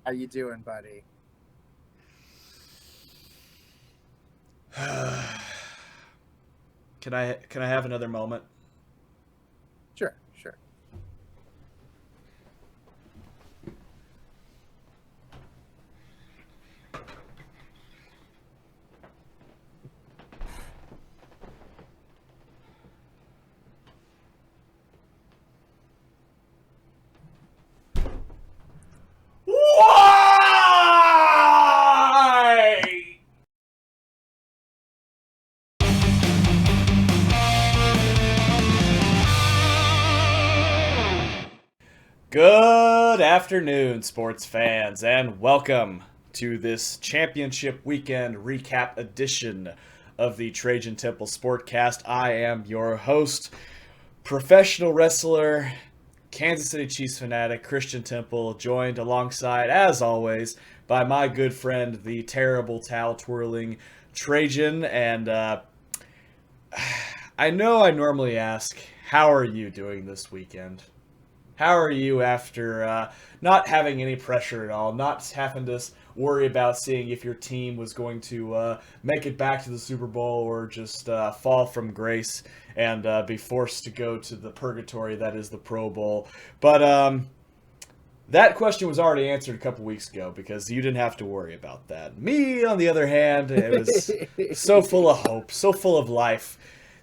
How you doing, buddy? Can I have another moment? Sure, sure. Why? Good afternoon, sports fans, and welcome to this championship weekend recap edition of the Trajan Temple Sportcast. I am your host, professional wrestler, Kansas City Chiefs fanatic, Christian Temple, joined alongside, as always, by my good friend, the terrible towel twirling Trajan. And I know I normally ask, how are you doing this weekend? How are you after not having any pressure at all, not having to worry about seeing if your team was going to make it back to the Super Bowl or just fall from grace and be forced to go to the purgatory that is the Pro Bowl? But that question was already answered a couple weeks ago because you didn't have to worry about that. Me, on the other hand, it was so full of hope, so full of life.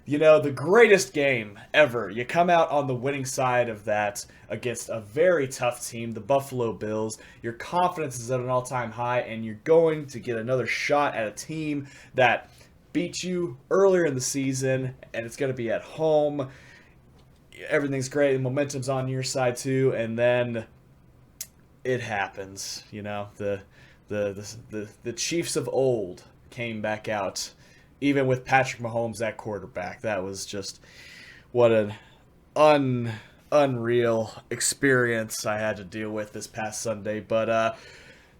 You know, the greatest game ever. You come out on the winning side of that against a very tough team, the Buffalo Bills. Your confidence is at an all-time high, and you're going to get another shot at a team that beat you earlier in the season, and it's going to be at home. Everything's great. The momentum's on your side, too, and then it happens. You know, the Chiefs of old came back out, even with Patrick Mahomes at quarterback. That was just what an unreal experience I had to deal with this past Sunday. But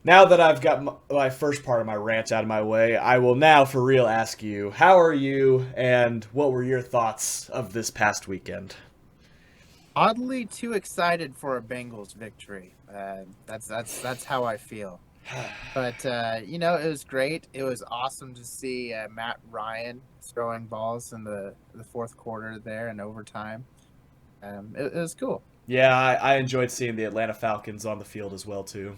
now that I've got my first part of my rant out of my way, I will now for real ask you, how are you and what were your thoughts of this past weekend? Oddly too excited for a Bengals victory. That's how I feel. But it was great. It was awesome to see Matt Ryan throwing balls in the fourth quarter there in overtime. It was cool. Yeah, I enjoyed seeing the Atlanta Falcons on the field as well, too.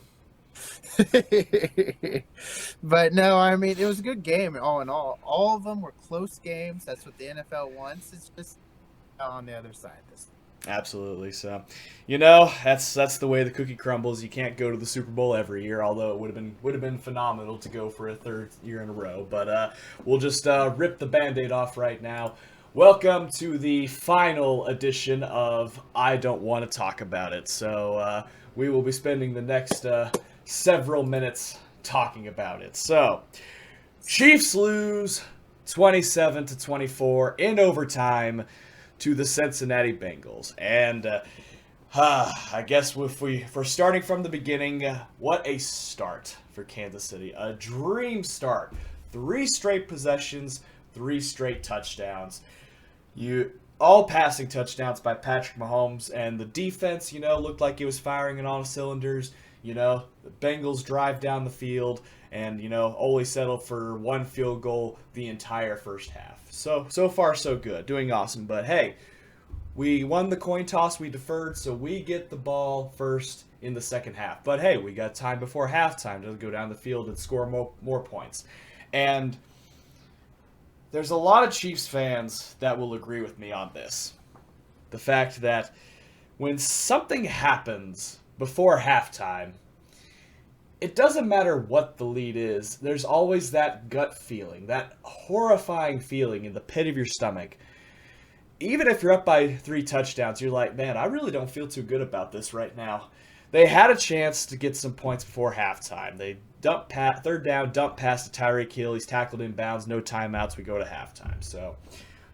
But no, I mean it was a good game. All in all of them were close games. That's what the NFL wants. It's just on the other side this. Absolutely. So, you know, that's the way the cookie crumbles. You can't go to the Super Bowl every year, although it would have been phenomenal to go for a third year in a row. But we'll just rip the Band-Aid off right now. Welcome to the final edition of I Don't Want to Talk About It. So we will be spending the next several minutes talking about it. So, Chiefs lose 27-24 in overtime to the Cincinnati Bengals. And I guess if we're starting from the beginning, what a start for Kansas City. A dream start. 3 straight possessions, 3 straight touchdowns. All passing touchdowns by Patrick Mahomes, and the defense, looked like it was firing on all cylinders. The Bengals drive down the field and, only settled for 1 field goal the entire first half. So far, so good. Doing awesome. But, hey, we won the coin toss. We deferred, so we get the ball first in the second half. But, hey, we got time before halftime to go down the field and score more points. And there's a lot of Chiefs fans that will agree with me on this. The fact that when something happens before halftime, it doesn't matter what the lead is. There's always that gut feeling, that horrifying feeling in the pit of your stomach. Even if you're up by 3 touchdowns, you're like, man, I really don't feel too good about this right now. They had a chance to get some points before halftime. They third down, dump pass to Tyreek Hill. He's tackled in bounds, no timeouts. We go to halftime. So,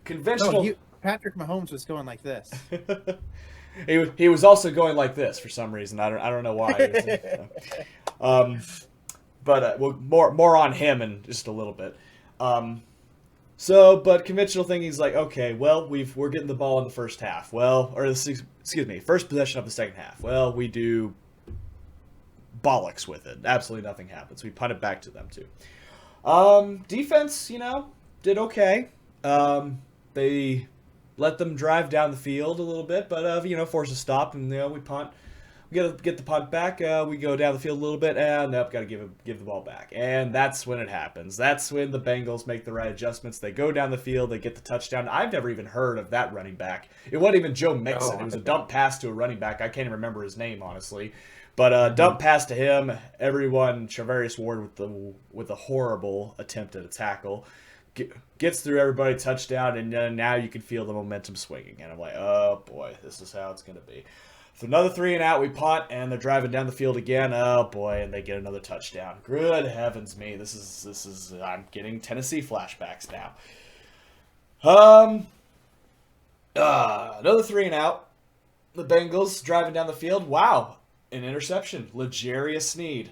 conventional. Patrick Mahomes was going like this. He was also going like this for some reason. I don't know why. But more on him in just a little bit. But conventional thinking is like, okay, well, we're getting the ball in the first half. Well, or excuse me, first possession of the second half. Well, we do bollocks with it. Absolutely nothing happens. We punt it back to them too. Defense, did okay. They let them drive down the field a little bit, but force a stop, and we punt. We gotta get the punt back. We go down the field a little bit, and nope, gotta give the ball back. And that's when it happens. That's when the Bengals make the right adjustments. They go down the field, they get the touchdown. I've never even heard of that running back. It wasn't even Joe Mixon. It was a dump pass to a running back. I can't even remember his name, honestly. But dump pass to him. Everyone, Charvarius Ward with a horrible attempt at a tackle. Gets through everybody, touchdown, and now you can feel the momentum swinging. And I'm like, oh boy, this is how it's going to be. So another 3 and out, we punt, and they're driving down the field again. Oh boy, and they get another touchdown. Good heavens me, this is I'm getting Tennessee flashbacks now. Another 3 and out. The Bengals driving down the field. Wow, an interception. L'Jarius Sneed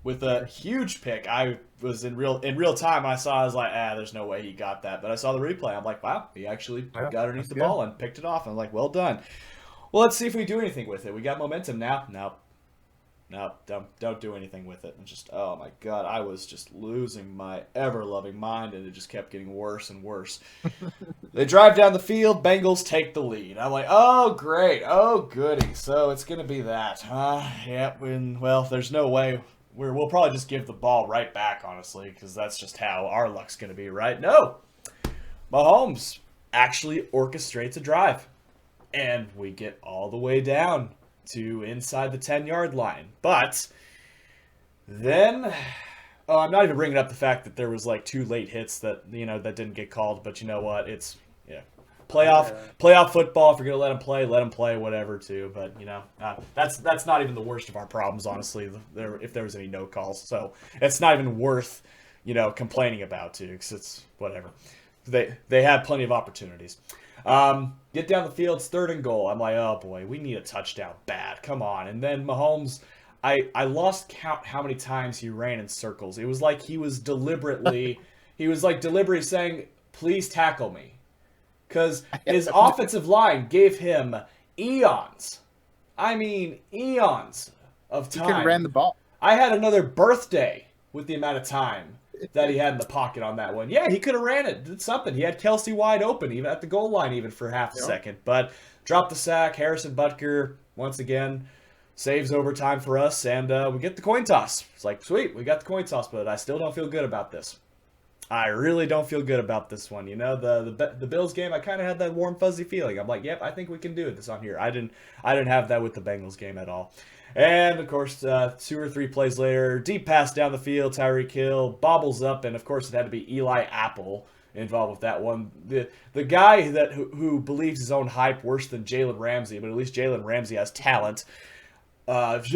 with a huge pick. I was in real time. I was like, there's no way he got that. But I saw the replay. I'm like, wow, he actually got underneath the ball and picked it off. I'm like, well done. Well, let's see if we do anything with it. We got momentum now. No, don't do anything with it. And just, oh my God, I was just losing my ever-loving mind, and it just kept getting worse and worse. They drive down the field. Bengals take the lead. I'm like, oh, great. Oh, goody. So it's going to be that. Well, there's no way. We'll probably just give the ball right back, honestly, because that's just how our luck's going to be, right? No. Mahomes actually orchestrates a drive. And we get all the way down to inside the 10-yard line. But then, I'm not even bringing up the fact that there was like 2 late hits that that didn't get called. But you know what? It's playoff football. If you're gonna let them play, whatever too. But that's not even the worst of our problems, honestly. If there was any no calls, so it's not even worth complaining about too, because it's whatever. They had plenty of opportunities. Get down the field, it's 3rd and goal. I'm like, oh boy, we need a touchdown bad. Come on. And then Mahomes, I lost count how many times he ran in circles. It was like he was deliberately saying, please tackle me. Because his offensive line gave him eons. I mean, eons of time. He could have ran the ball. I had another birthday with the amount of time that he had in the pocket on that one. Yeah, he could have ran it. Did something. He had Kelsey wide open, even at the goal line, even for half a second. But dropped the sack. Harrison Butker, once again, saves overtime for us, and we get the coin toss. It's like, sweet, we got the coin toss, but I still don't feel good about this. I really don't feel good about this one. The Bills game, I kind of had that warm, fuzzy feeling. I'm like, yep, I think we can do this on here. I didn't have that with the Bengals game at all. And, of course, 2 or 3 plays later, deep pass down the field, Tyreek Hill bobbles up, and, of course, it had to be Eli Apple involved with that one. The guy who believes his own hype worse than Jalen Ramsey, but at least Jalen Ramsey has talent. Of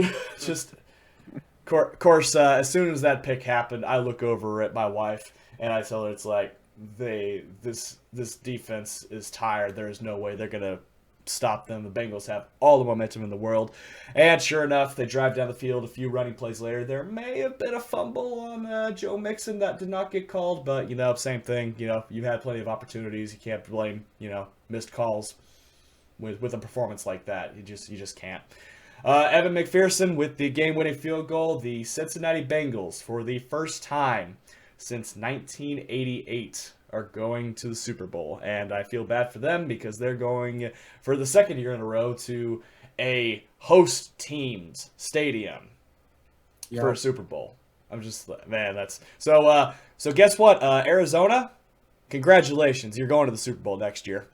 course, as soon as that pick happened, I look over at my wife, and I tell her it's like, this defense is tired. There is no way they're going to stop them. The Bengals have all the momentum in the world. And sure enough, they drive down the field. A few running plays later, there may have been a fumble on Joe Mixon that did not get called, but, same thing. You had plenty of opportunities. You can't blame, missed calls with a performance like that. You just can't. Evan McPherson with the game-winning field goal. The Cincinnati Bengals, for the first time since 1988, are going to the Super Bowl. And I feel bad for them because they're going for the 2nd year in a row to a host team's stadium for a Super Bowl. I'm just, man, that's... So guess what? Arizona, congratulations. You're going to the Super Bowl next year.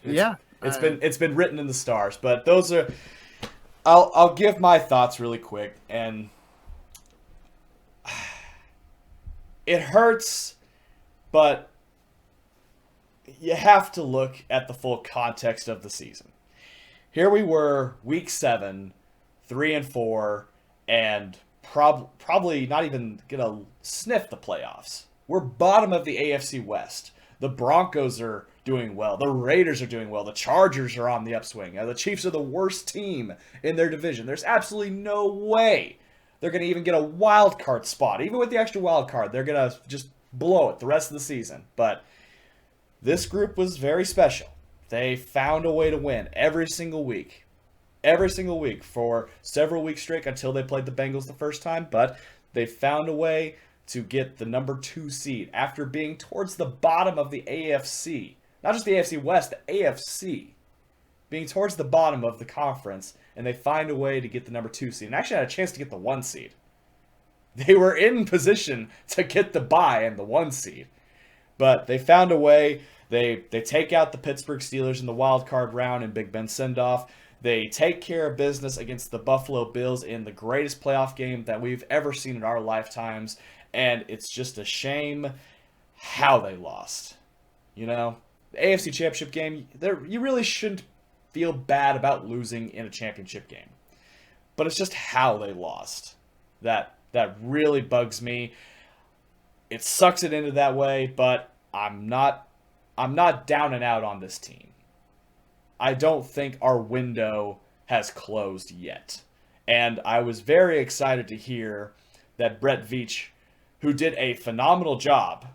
Yeah. It's been written in the stars, but those are... I'll give my thoughts really quick, and... It hurts, but you have to look at the full context of the season. Here we were, week 7, 3-4, and probably not even gonna sniff the playoffs. We're bottom of the AFC West. The Broncos are doing well. The Raiders are doing well. The Chargers are on the upswing. The Chiefs are the worst team in their division. There's absolutely no way they're going to even get a wild card spot. Even with the extra wild card, they're going to just blow it the rest of the season. But this group was very special. They found a way to win every single week. every single week for several weeks straight until they played the Bengals the first time, but they found a way to get the number 2 seed after being towards the bottom of the AFC. Not just the AFC West, the AFC. Being towards the bottom of the conference, and they find a way to get the number 2 seed. And actually had a chance to get the 1 seed. They were in position to get the bye and the 1 seed. But they found a way. They take out the Pittsburgh Steelers in the wild card round in Big Ben send-off. They take care of business against the Buffalo Bills in the greatest playoff game that we've ever seen in our lifetimes. And it's just a shame how they lost. You know, the AFC Championship game, you really shouldn't feel bad about losing in a championship game. But it's just how they lost. That really bugs me. It sucks it into that way, but I'm not down and out on this team. I don't think our window has closed yet. And I was very excited to hear that Brett Veach, who did a phenomenal job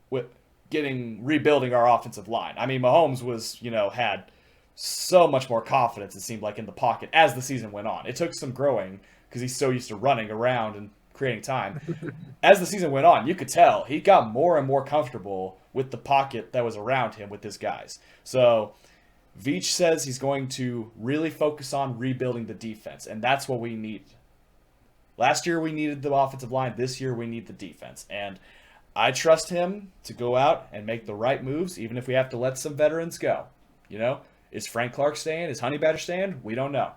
with rebuilding our offensive line. I mean, Mahomes had so much more confidence, it seemed like, in the pocket as the season went on. It took some growing because he's so used to running around and creating time. As the season went on, you could tell he got more and more comfortable with the pocket that was around him with his guys. So Veach says he's going to really focus on rebuilding the defense, and that's what we need. Last year we needed the offensive line. This year we need the defense. And I trust him to go out and make the right moves, even if we have to let some veterans go. You know, is Frank Clark staying? Is Honey Badger staying? We don't know.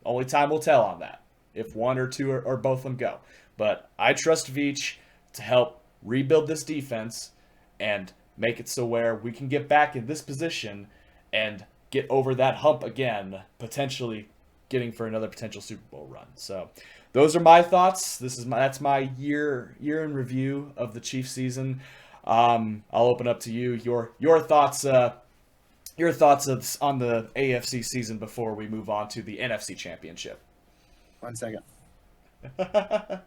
Only time will tell on that, if one or two or both of them go. But I trust Veach to help rebuild this defense and make it so where we can get back in this position and get over that hump again, potentially getting for another potential Super Bowl run. So those are my thoughts. That's my year in review of the Chiefs season. I'll open up to you. Your thoughts. Your thoughts on the AFC season before we move on to the NFC Championship. 1 second. Oh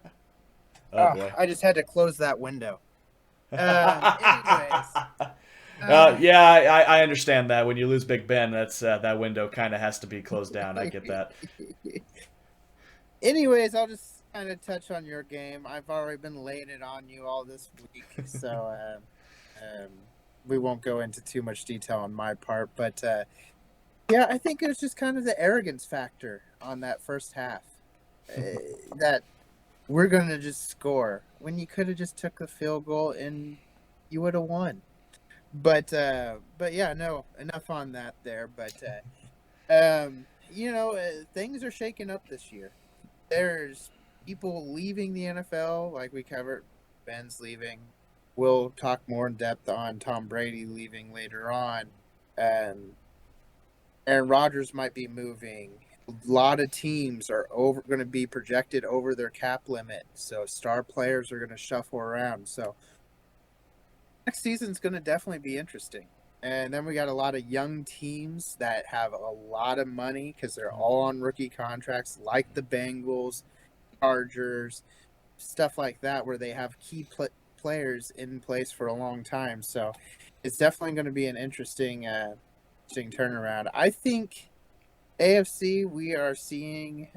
boy. I just had to close that window. Anyways. Yeah, I understand that. When you lose Big Ben, that's that window kind of has to be closed down. I get that. Anyways, I'll just kind of touch on your game. I've already been laying it on you all this week, so we won't go into too much detail on my part. But yeah, I think it was just kind of the arrogance factor on that first half. That we're going to just score when you could have just took a field goal and you would have won. But yeah, no, enough on that there. But things are shaking up this year. There's people leaving the NFL, like we covered. Ben's leaving. We'll talk more in depth on Tom Brady leaving later on. Aaron Rodgers might be moving. A lot of teams are going to be projected over their cap limit, so star players are going to shuffle around. So next season's going to definitely be interesting. And then we got a lot of young teams that have a lot of money because they're all on rookie contracts, like the Bengals, Chargers, stuff like that, where they have key players in place for a long time. So it's definitely going to be an interesting turnaround. I think AFC, we are seeing,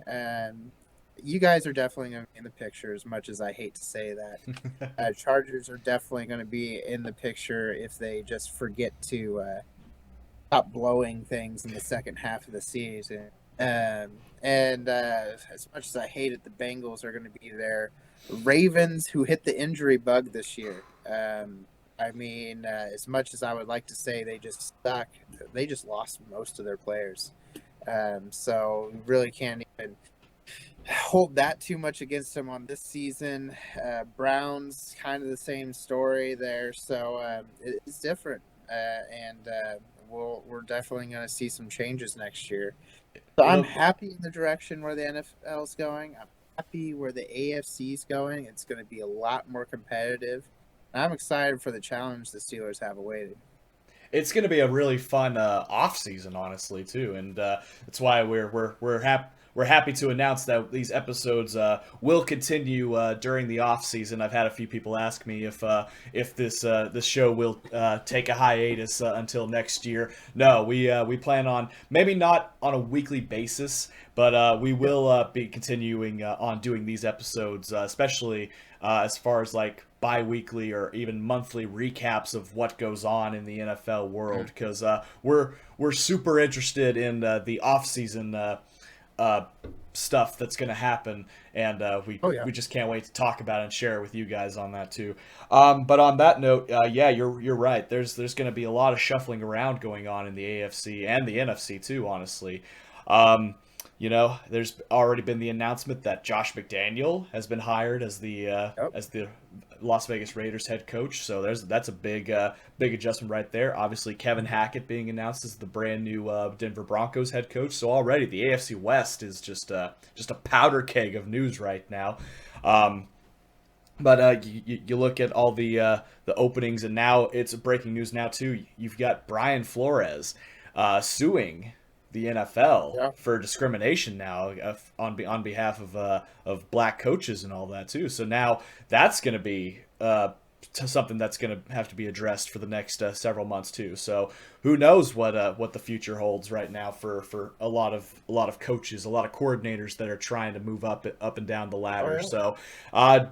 you guys are definitely going to be in the picture, as much as I hate to say that. Chargers are definitely going to be in the picture if they just forget to stop blowing things in the second half of the season. As much as I hate it, the Bengals are going to be there. Ravens, who hit the injury bug this year. As much as I would like to say they just suck, they just lost most of their players. So we really can't even hold that too much against them on this season. Browns, kind of the same story there. So it's different. We're definitely going to see some changes next year. So I'm happy in the direction where the NFL is going. I'm happy where the AFC is going. It's going to be a lot more competitive. And I'm excited for the challenge the Steelers have awaited. It's going to be a really fun off season, honestly, too, and that's why we're we're happy to announce that these episodes will continue during the off season. I've had a few people ask me if this show will take a hiatus until next year. No, we plan on maybe not on a weekly basis, but we will be continuing on doing these episodes, especially as far as like bi-weekly or even monthly recaps of what goes on in the NFL world, because we're super interested in the off-season stuff that's going to happen, and Oh yeah. we just can't wait to talk about it and share it with you guys on that too. But on that note, yeah, you're right. There's going to be a lot of shuffling around going on in the AFC and the NFC too, honestly. Um, there's already been the announcement that Josh McDaniel has been hired as Yep. the Las Vegas Raiders head coach. So that's a big adjustment right there. Obviously, Kevin Hackett being announced as the brand new Denver Broncos head coach. So already the AFC West is just a powder keg of news right now. But you look at all the openings, and now it's breaking news now too. You've got Brian Flores suing the NFL Yeah. for discrimination now on behalf of black coaches and all that too. So now that's going to be something that's going to have to be addressed for the next several months too. So who knows what the future holds right now for a lot of coaches, a lot of coordinators that are trying to move up and down the ladder. Oh, yeah. So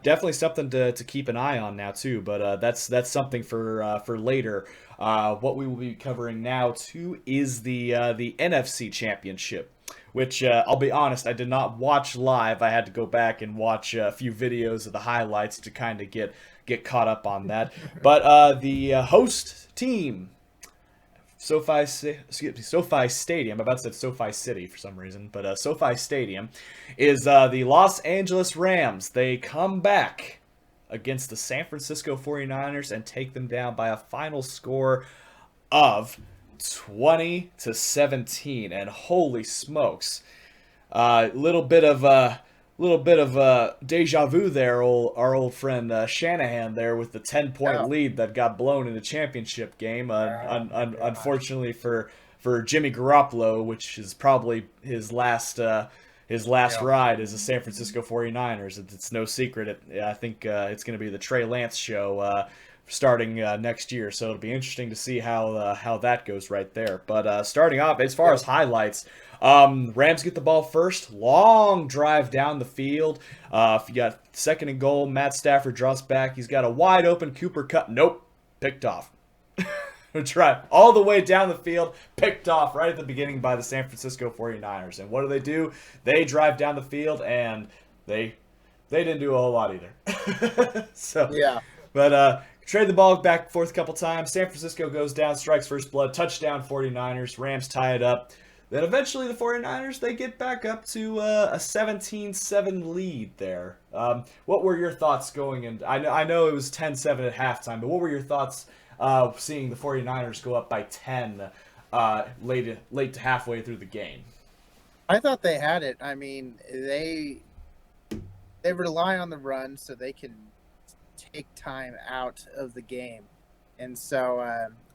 definitely something to keep an eye on now too. But that's something for later. What we will be covering now too is the NFC Championship, which I'll be honest, I did not watch live. I had to go back and watch a few videos of the highlights to kind of get caught up on that. But the host team, SoFi Stadium. I'm about to say SoFi City for some reason, but SoFi Stadium is the Los Angeles Rams. They come back against the San Francisco 49ers and take them down by a final score of 20-17. And holy smokes, little bit of deja vu there. Our old friend Shanahan there with the 10-point Yeah. lead that got blown in the championship game. Oh, my gosh. Unfortunately for Jimmy Garoppolo, which is probably his last Yeah. ride as a San Francisco 49ers. It's no secret. I think it's going to be the Trey Lance show starting next year. So it'll be interesting to see how that goes right there. But starting off, as far as highlights, Rams get the ball first. Long drive down the field. You got second and goal. Matt Stafford draws back. He's got a wide open Cooper Kupp. Nope. Picked off. Drive all the way down the field, picked off right at the beginning by the San Francisco 49ers. And what do? They drive down the field, and they didn't do a whole lot either. So Yeah. but trade the ball back and forth a couple times. San Francisco goes down, strikes first blood, touchdown 49ers. Rams tie it up. Then eventually the 49ers, they get back up to a 17-7 lead there. What were your thoughts going in? I know it was 10-7 at halftime, but what were your thoughts seeing the 49ers go up by 10 late to halfway through the game? I thought they had it. I mean, they rely on the run so they can take time out of the game, and so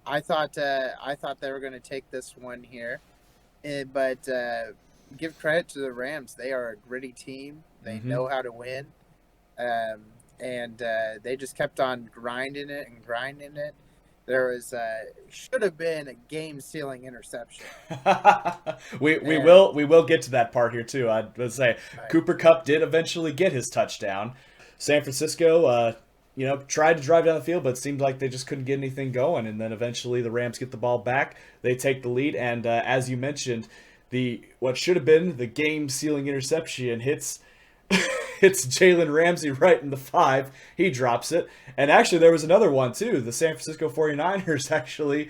I thought they were going to take this one here, but give credit to the Rams. They are a gritty team. They know how to win, and they just kept on grinding it and grinding it. There was should have been a game-sealing interception. we And, will get to that part here too. I'd say right. Cooper Kupp did eventually get his touchdown. San Francisco, tried to drive down the field, but it seemed like they just couldn't get anything going. And then eventually the Rams get the ball back. They take the lead, and as you mentioned, what should have been the game-sealing interception hits Jalen Ramsey right in the 5. He drops it. And actually, there was another one, too. The San Francisco 49ers, actually,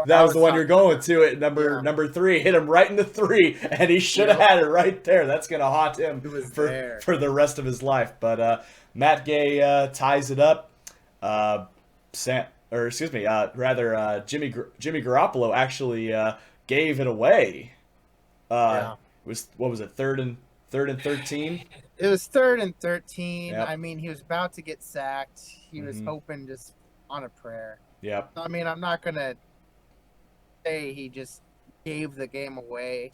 that was the one you're going to. At number 3, hit him right in the 3, and he should have had it right there. That's going to haunt him for the rest of his life. But Matt Gay ties it up. Jimmy Garoppolo actually gave it away. What was it, third and 13? It was 3rd and 13. Yep. I mean, he was about to get sacked. He was hoping just on a prayer. Yep. I mean, I'm not going to say he just gave the game away.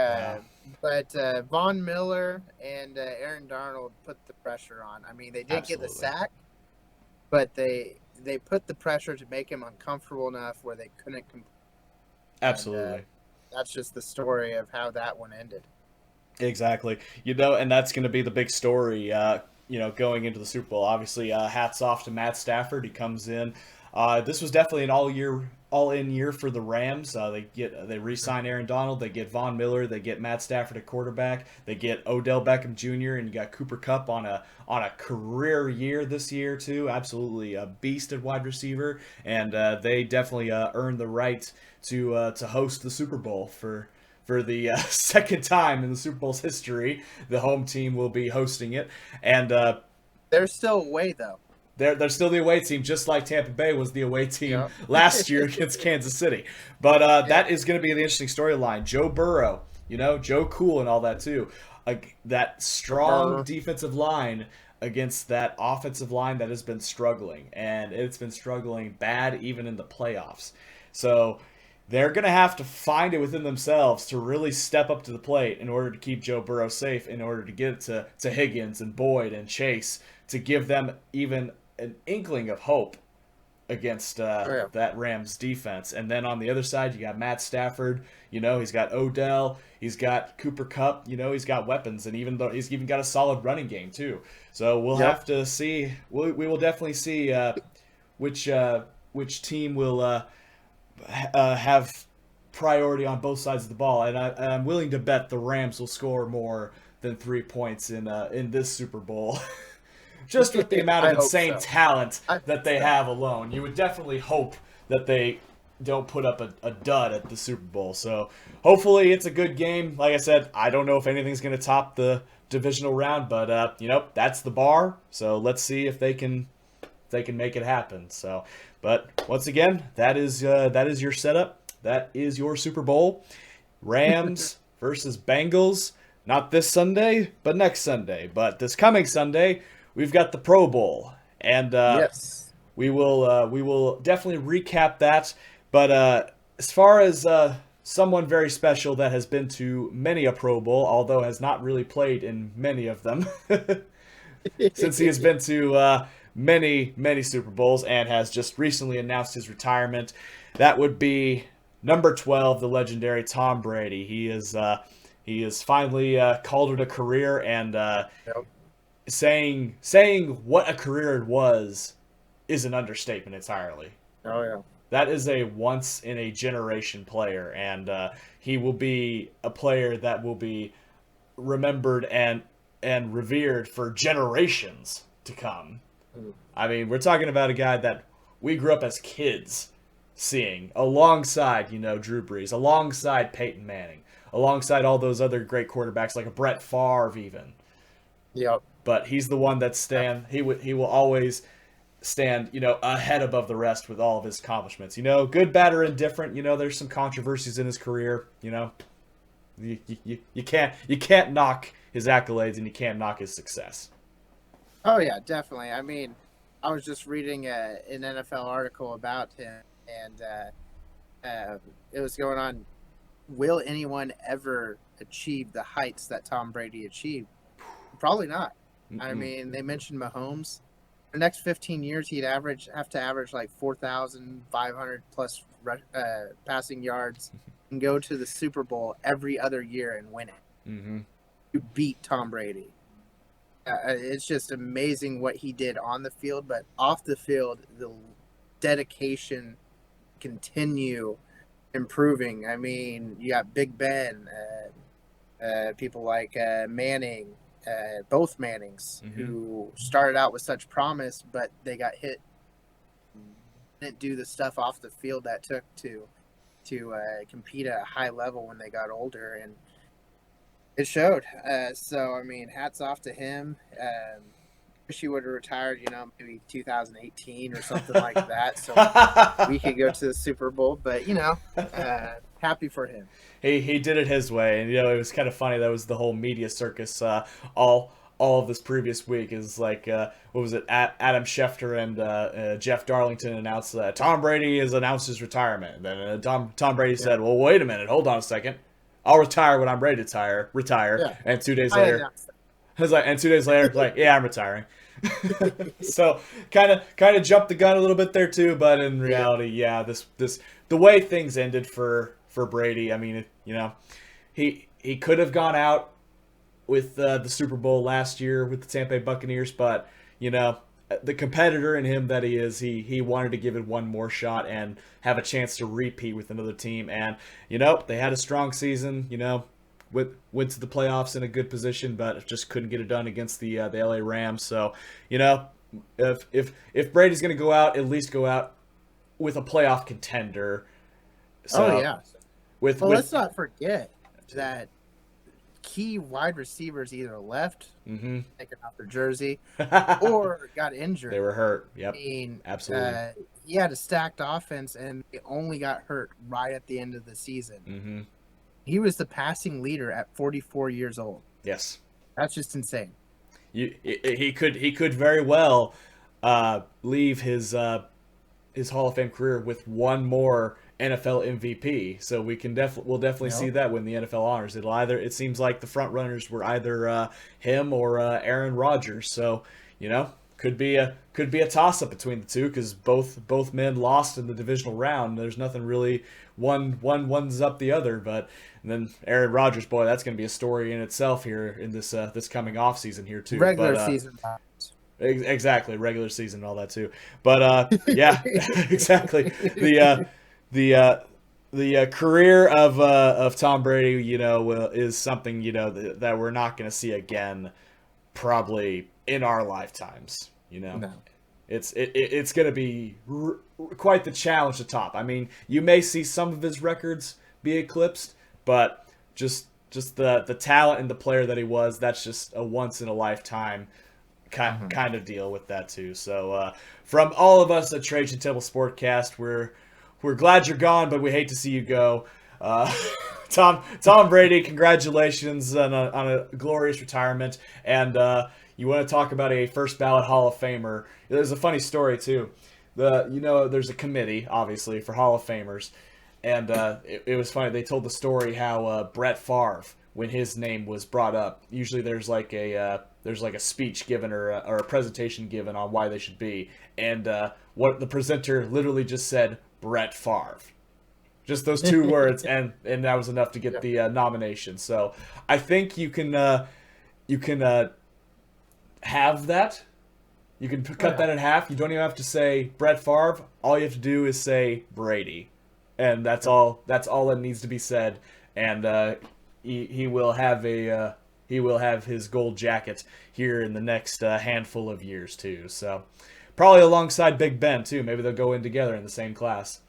Yeah, Uh, but Von Miller and Aaron Darnold put the pressure on. I mean, they didn't get the absolutely. sack, but they put the pressure to make him uncomfortable enough where they couldn't compete. And Absolutely. that's just the story of how that one ended. Exactly. And that's going to be the big story, going into the Super Bowl. Obviously, hats off to Matt Stafford. He comes in. This was definitely an all in year for the Rams. They re-sign Aaron Donald. They get Von Miller. They get Matt Stafford at quarterback. They get Odell Beckham Jr. and you got Cooper Kupp on a career year this year too. Absolutely a beast at wide receiver, and they definitely earned the right to host the Super Bowl for the second time in the Super Bowl's history. The home team will be hosting it, and There's still a way though. they're still the away team, just like Tampa Bay was the away team Yep. last year against Kansas City. But Yep. that is going to be the interesting storyline. Joe Burrow, Joe Cool and all that too. That strong Brr. defensive line against that offensive line that has been struggling, and it's been struggling bad even in the playoffs. So they're going to have to find it within themselves to really step up to the plate in order to keep Joe Burrow safe, in order to get it to Higgins and Boyd and Chase, to give them even an inkling of hope against Oh, yeah. that Rams defense. And then on the other side, you got Matt Stafford. He's got Odell. He's got Cooper Kupp. He's got weapons, and even though he's even got a solid running game too. So we'll Yep. have to see. We will definitely see which which team will have priority on both sides of the ball, and I'm willing to bet the Rams will score more than 3 points in this Super Bowl. Just with the amount of I hope insane so. talent I that hope they so. have alone, you would definitely hope that they don't put up a dud at the Super Bowl. So hopefully it's a good game. Like I said, I don't know if anything's going to top the divisional round, but that's the bar. So let's see if they can make it happen. So, but once again, that is your setup. That is your Super Bowl. Rams versus Bengals. Not this Sunday, but next Sunday. But this coming Sunday, we've got the Pro Bowl, and Yes. we will definitely recap that. But as far as someone very special that has been to many a Pro Bowl, although has not really played in many of them, since he has been to many Super Bowls and has just recently announced his retirement. That would be number 12, the legendary Tom Brady. He has finally called it a career, and Yep. saying what a career it was is an understatement entirely. Oh yeah. That is a once in a generation player, and he will be a player that will be remembered and revered for generations to come. Mm. I mean, we're talking about a guy that we grew up as kids seeing alongside, Drew Brees, alongside Peyton Manning, alongside all those other great quarterbacks like a Brett Favre even. Yep. But he's the one that he will always stand, ahead above the rest with all of his accomplishments. Good, bad, or indifferent. There's some controversies in his career. You can't knock his accolades, and you can't knock his success. Oh yeah, definitely. I mean, I was just reading an NFL article about him, and it was going on. Will anyone ever achieve the heights that Tom Brady achieved? Probably not. I Mm-mm. mean, they mentioned Mahomes. The next 15 years, he'd have to average like 4,500 plus passing yards and go to the Super Bowl every other year and win it. Mm-hmm. You beat Tom Brady. It's just amazing what he did on the field, but off the field, the dedication continue improving. I mean, you got Big Ben, people like Manning, both Mannings, Mm-hmm. who started out with such promise, but they got hit, didn't do the stuff off the field that took to compete at a high level when they got older, and it showed. So I mean, hats off to him. Wish he would have retired, maybe 2018 or something like that, so we could go to the Super Bowl. But happy for him. he did it his way, and it was kind of funny. That was the whole media circus. All of this previous week is like what was it? Adam Schefter and Jeff Darlington announced that Tom Brady has announced his retirement. And then Tom Brady said, "Well, wait a minute, hold on a second. I'll retire when I'm ready to retire. Yeah, And 2 days I later, announced I was like, and 2 days later, like, yeah, I'm retiring. that. So kind of jumped the gun a little bit there too, but in Yeah. reality, yeah, this the way things ended for Brady. I mean, he could have gone out with the Super Bowl last year with the Tampa Bay Buccaneers, but you know, the competitor in him that he is, he wanted to give it one more shot and have a chance to repeat with another team. And you know, they had a strong season. You know, went to the playoffs in a good position, but just couldn't get it done against the LA Rams. So you know, if Brady's going to go out, at least go out with a playoff contender. Oh So yeah. Well, let's with not forget that key wide receivers either left, mm-hmm. taking off their jersey, or got They injured. were hurt. I Yep, mean, absolutely. he had a stacked offense, and he only got hurt right at the end of the season. Mm-hmm. He was the passing leader at 44 years old. Yes. That's just insane. He could very well leave his Hall of Fame career with one more NFL MVP. So we'll definitely see Yep. that when the NFL honors. It seems like the front runners were either him or Aaron Rodgers. So you know, could be a toss up between the two because both men lost in the divisional round. There's nothing really one's up the other, but and then Aaron Rodgers, boy, that's going to be a story in itself here in this coming off season here too. Regular But season. exactly, regular season and all that too. But yeah, exactly. The career of Tom Brady, you know, is something you know that we're not going to see again, probably in our lifetimes. You know, No. it's going to be quite the challenge to top. I mean, you may see some of his records be eclipsed, but just the talent and the player that he was, that's just a once in a lifetime kind of deal with that too. So from all of us at Trajan Temple Sportcast, we're glad you're gone, but we hate to see you go. Uh, Tom Brady, congratulations on a glorious retirement. And you want to talk about a first ballot Hall of Famer? There's a funny story too. There's a committee obviously for Hall of Famers, and it was funny. They told the story how Brett Favre, when his name was brought up, usually there's like a speech given or a presentation given on why they should be, and what the presenter literally just said, Brett Favre. Just those two words, and that was enough to get the nomination. So I think you can have that. You can cut that in half. You don't even have to say Brett Favre. All you have to do is say Brady, and that's all. That's all that needs to be said. And he will have his gold jacket here in the next handful of years too. So probably alongside Big Ben too. Maybe they'll go in together in the same class.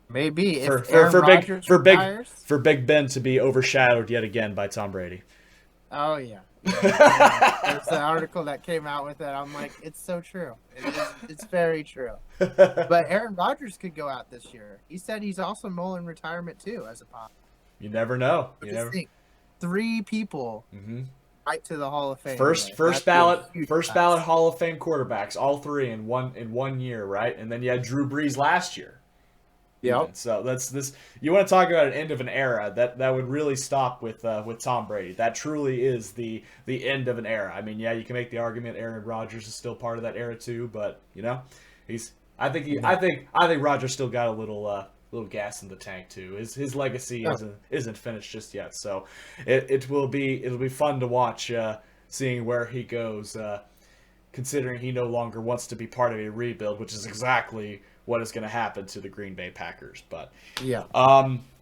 Maybe For if Aaron Rodgers retires. for Big Ben to be overshadowed yet again by Tom Brady. Oh yeah. There's the article that came out with it. I'm like, it's so true. It's very true. But Aaron Rodgers could go out this year. He said he's also mulling retirement too, as a pop. You never know. You Just never. think, 3 people Mm-hmm. right to the Hall of Fame. First That's ballot a huge first class. ballot Hall of Fame quarterbacks, all three in one year, right? And then you had Drew Brees last year. Yep. So that's this. You want to talk about an end of an era that would really stop with Tom Brady. That truly is the end of an era. I mean, yeah, you can make the argument Aaron Rodgers is still part of that era too, but you know, I think Rodgers still got a little gas in the tank too. His legacy isn't finished just yet. So it'll be fun to watch seeing where he goes. Considering he no longer wants to be part of a rebuild, which is exactly what is going to happen to the Green Bay Packers. But Yeah.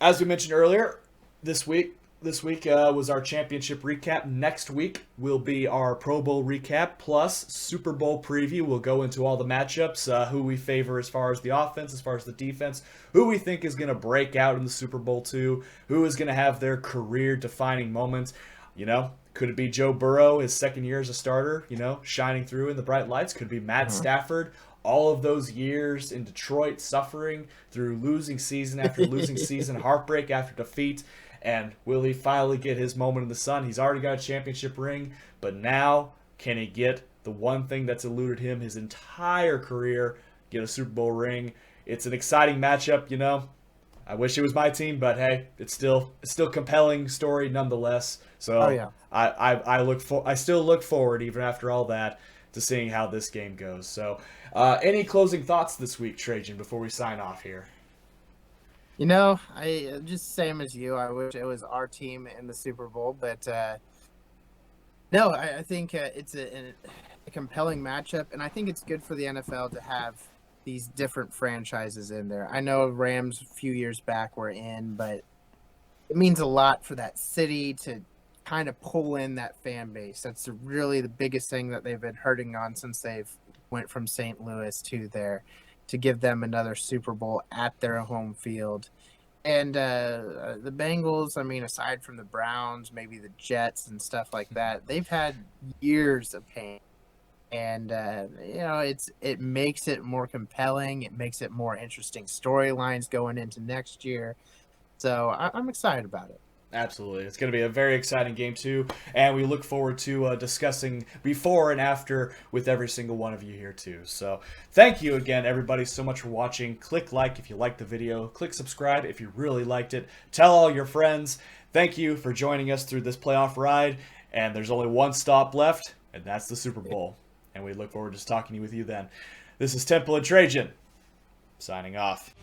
as we mentioned earlier, this week was our championship recap. Next week will be our Pro Bowl recap plus Super Bowl preview. We'll go into all the matchups, who we favor as far as the offense, as far as the defense, who we think is going to break out in the Super Bowl II, who is going to have their career-defining moments. You know, could it be Joe Burrow, his second year as a starter, you know, shining through in the bright lights? Could it be Matt Stafford? All of those years in Detroit suffering through losing season after losing season, heartbreak after defeat. And will he finally get his moment in the sun? He's already got a championship ring, but now can he get the one thing that's eluded him his entire career, get a Super Bowl ring? It's an exciting matchup, you know. I wish it was my team, but hey, it's still compelling story nonetheless. Oh So yeah. I still look forward even after all that to seeing how this game goes. So, any closing thoughts this week, Trajan, before we sign off here? I just same as you. I wish it was our team in the Super Bowl, but no, I think it's a compelling matchup, and I think it's good for the NFL to have these different franchises in there. I know Rams a few years back were in, but it means a lot for that city to kind of pull in that fan base. That's really the biggest thing that they've been hurting on since they've went from St. Louis to there, to give them another Super Bowl at their home field. And the Bengals, I mean, aside from the Browns, maybe the Jets and stuff like that, they've had years of pain. And it makes it more compelling. It makes it more interesting storylines going into next year. So I'm excited about it. Absolutely. It's going to be a very exciting game, too. And we look forward to discussing before and after with every single one of you here, too. So thank you again, everybody, so much for watching. Click like if you liked the video. Click subscribe if you really liked it. Tell all your friends. Thank you for joining us through this playoff ride. And there's only one stop left, and that's the Super Bowl. And we look forward to talking with you then. This is Temple and Trajan, signing off.